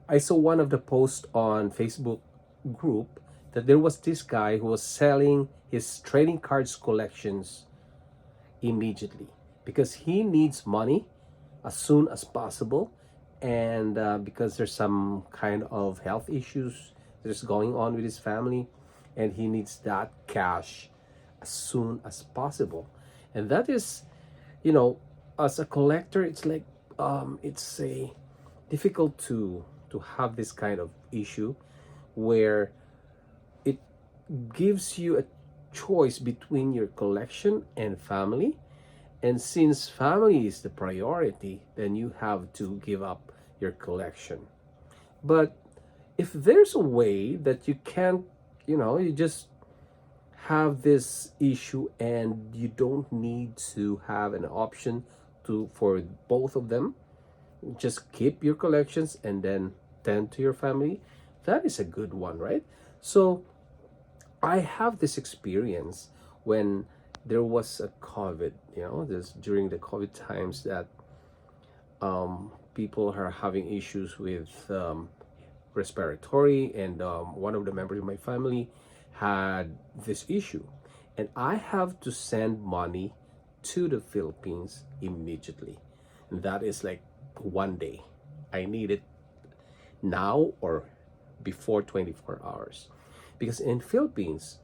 I saw one of the posts on Facebook group that there was this guy who was selling his trading cards collections immediately because he needs money as soon as possible, and because there's some kind of health issues that's going on with his family, and he needs that cash as soon as possible. And that is, you know, as a collector, it's like it's a difficult to have this kind of issue where it gives you a choice between your collection and family. And since family is the priority, then you have to give up your collection. But if there's a way that you can't, you just have this issue and you don't need to have an option to for both of them, just keep your collections and then tend to your family. That is a good one, right? So I have this experience when there was a COVID, this during the COVID times that people are having issues with respiratory, and one of the members of my family had this issue, and I have to send money to the Philippines immediately. And that is like one day. I need it now or before 24 hours, because in Philippines,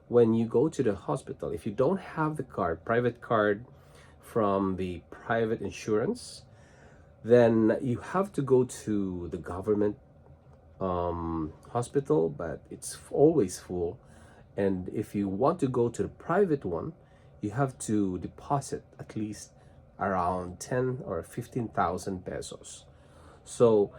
when you go to the hospital, if you don't have the card, private card from the private insurance, then you have to go to the government hospital, but it's always full. And if you want to go to the private one, you have to deposit at least around 10 or 15,000 pesos. So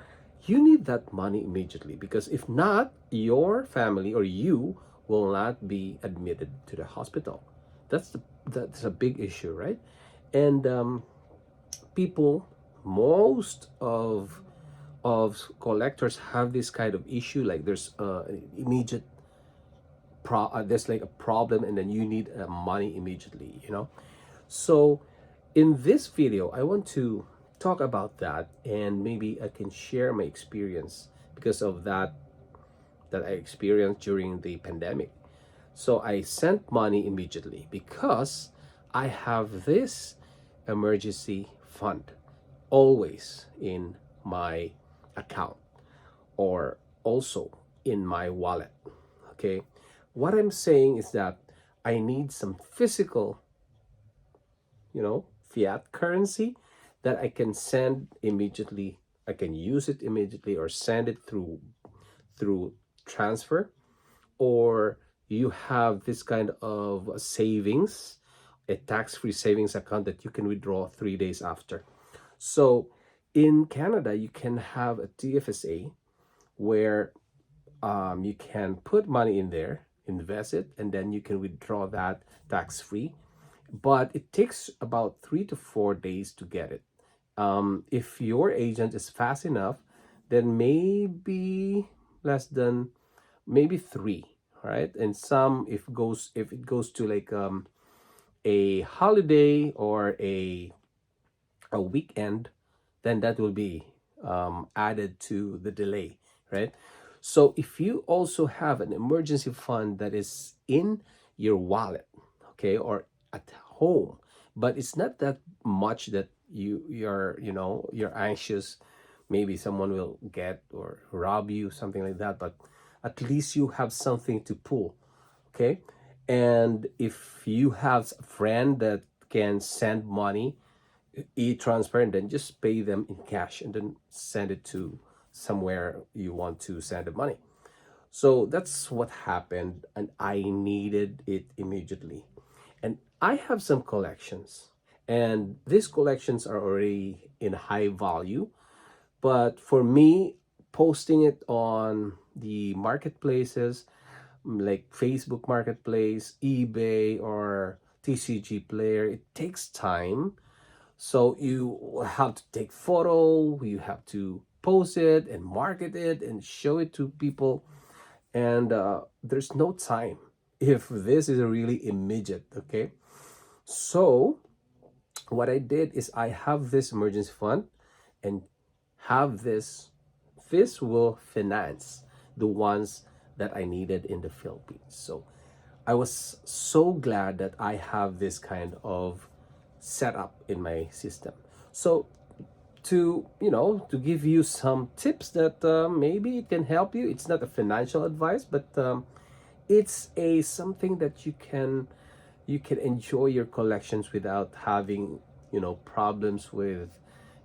you need that money immediately, because if not, your family or you will not be admitted to the hospital. That's a big issue, right? And people, most of collectors have this kind of issue. Like there's immediate there's like a problem, and then you need money immediately. So in this video, I want to talk about that, and maybe I can share my experience because of that I experienced during the pandemic. So I sent money immediately because I have this emergency fund always in my account, or also in my wallet. Okay. What I'm saying is that I need some physical, fiat currency that I can send immediately. I can use it immediately or send it through transfer, or you have this kind of savings, a tax-free savings account that you can withdraw 3 days after. So in Canada, you can have a TFSA where you can put money in there, invest it, and then you can withdraw that tax-free. But it takes about 3 to 4 days to get it. If your agent is fast enough, then maybe less than maybe three, right? And some, if it goes to like a holiday or a weekend, then that will be added to the delay, right? So if you also have an emergency fund that is in your wallet, okay, or at home, but it's not that much that you're anxious, maybe someone will get or rob you, something like that, but at least you have something to pull, okay? And if you have a friend that can send money e-transfer, and then just pay them in cash and then send it to somewhere you want to send the money. So that's what happened, and I needed it immediately. And I have some collections, and these collections are already in high value. But for me, posting it on the marketplaces like Facebook Marketplace, eBay, or TCG Player, it takes time. So you have to take photo, you have to post it and market it and show it to people, and there's no time if this is really immediate. Okay, so what I did is I have this emergency fund and have this this will finance the ones that I needed in the Philippines. So I was so glad that I have this kind of setup in my system. So to give you some tips that maybe it can help you. It's not a financial advice, but it's a something that you can enjoy your collections without having problems with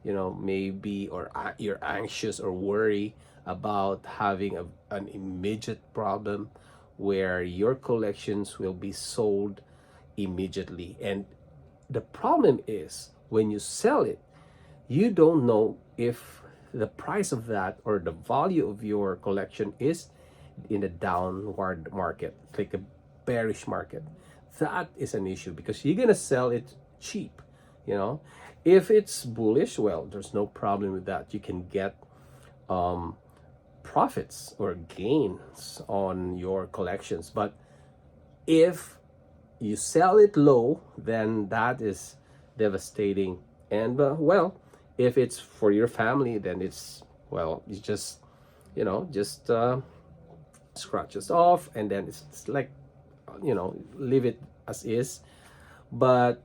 maybe, or you're anxious or worry about having an immediate problem where your collections will be sold immediately. And the problem is when you sell it, you don't know if the price of that or the value of your collection is in a downward market, like a bearish market. That is an issue because you're gonna sell it cheap. you know if it's bullish, well, there's no problem with that. You can get profits or gains on your collections. But if you sell it low, then that is devastating. And well, if it's for your family, then it's, well, you just scratches off, and then it's like, leave it as is. But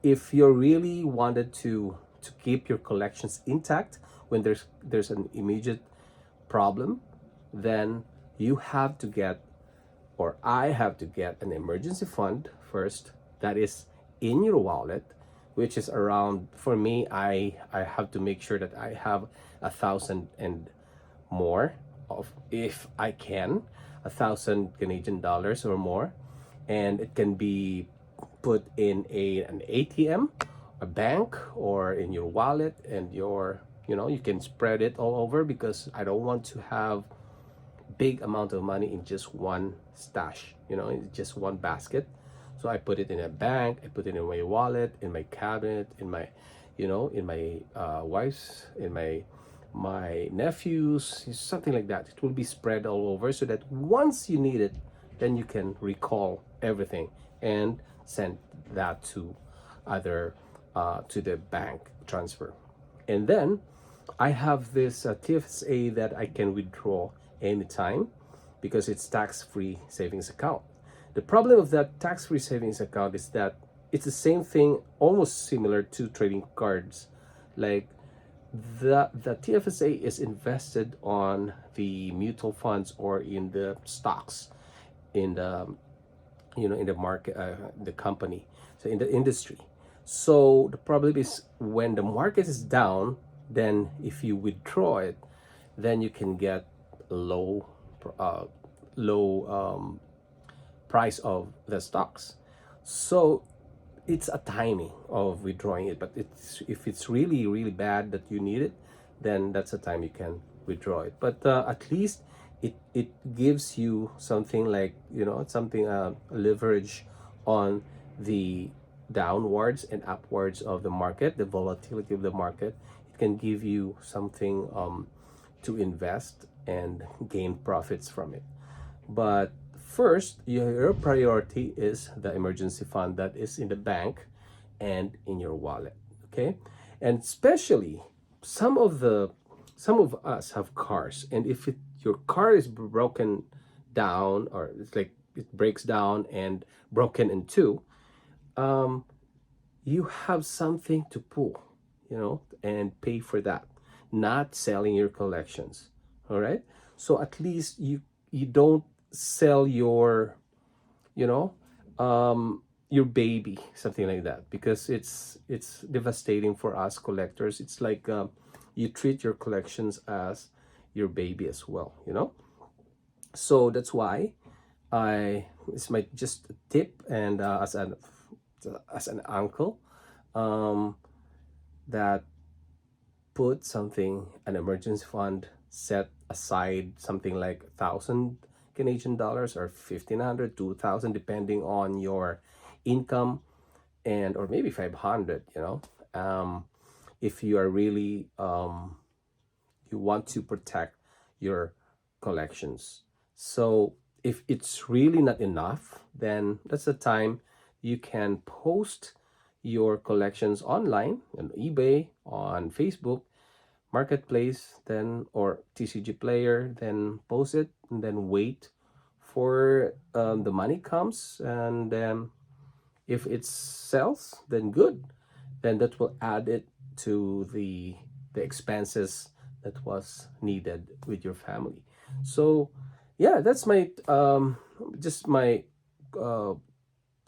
if you really wanted to keep your collections intact when there's an immediate problem, then you have to get, or I have to get, an emergency fund first that is in your wallet, which is around, for me, I have to make sure that I have 1,000 and more, of, if I can, 1,000 Canadian dollars or more. And it can be put in an ATM, a bank, or in your wallet. And you can spread it all over, because I don't want to have big amount of money in just one stash, in just one basket. So I put it in a bank, I put it in my wallet, in my cabinet, in my in my wife's, in my nephews, something like that. It will be spread all over, so that once you need it, then you can recall everything and send that to either to the bank transfer. And then I have this TFSA that I can withdraw anytime, because it's tax-free savings account. The problem of that tax-free savings account is that it's the same thing, almost similar to trading cards. Like the TFSA is invested on the mutual funds or in the stocks, in the in the market, the company, so in the industry. So the problem is, when the market is down, then if you withdraw it, then you can get low uh, low price of the stocks. So it's a timing of withdrawing it. But if it's really really bad that you need it, then that's the time you can withdraw it. But at least it gives you something, like something, leverage on the downwards and upwards of the market, the volatility of the market. It can give you something to invest and gain profits from it. But first, your priority is the emergency fund that is in the bank and in your wallet. Okay. And especially, some of us have cars, and if your car is broken down, or it's like it breaks down and broken in two, um you have something to pull, and pay for that, not selling your collections. All right. So at least you don't sell you know your baby, something like that, because it's devastating for us collectors. It's like, you treat your collections as your baby as well. So that's why it's my just a tip, and as an uncle, um that put something, an emergency fund, set aside something like 1,000 Canadian dollars, or 1,500, 2,000, depending on your income, and or maybe 500. If you are really, you want to protect your collections. So if it's really not enough, then that's the time you can post your collections online, on eBay, on Facebook. marketplace, then or TCG player, then post it and then wait for the money comes, and if it sells, then good, then that will add it to the expenses that was needed with your family. So yeah, that's my just my uh,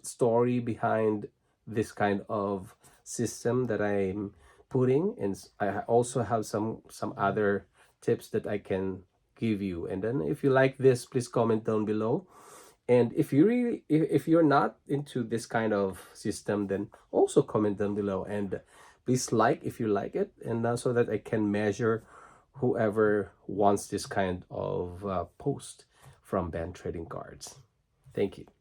story behind this kind of system that I'm putting, and I also have some other tips that I can give you. And then if you like this, please comment down below. And if you really, if you're not into this kind of system, then also comment down below, and please like if you like it, and so that I can measure whoever wants this kind of post from Ben Trading Cards. Thank you.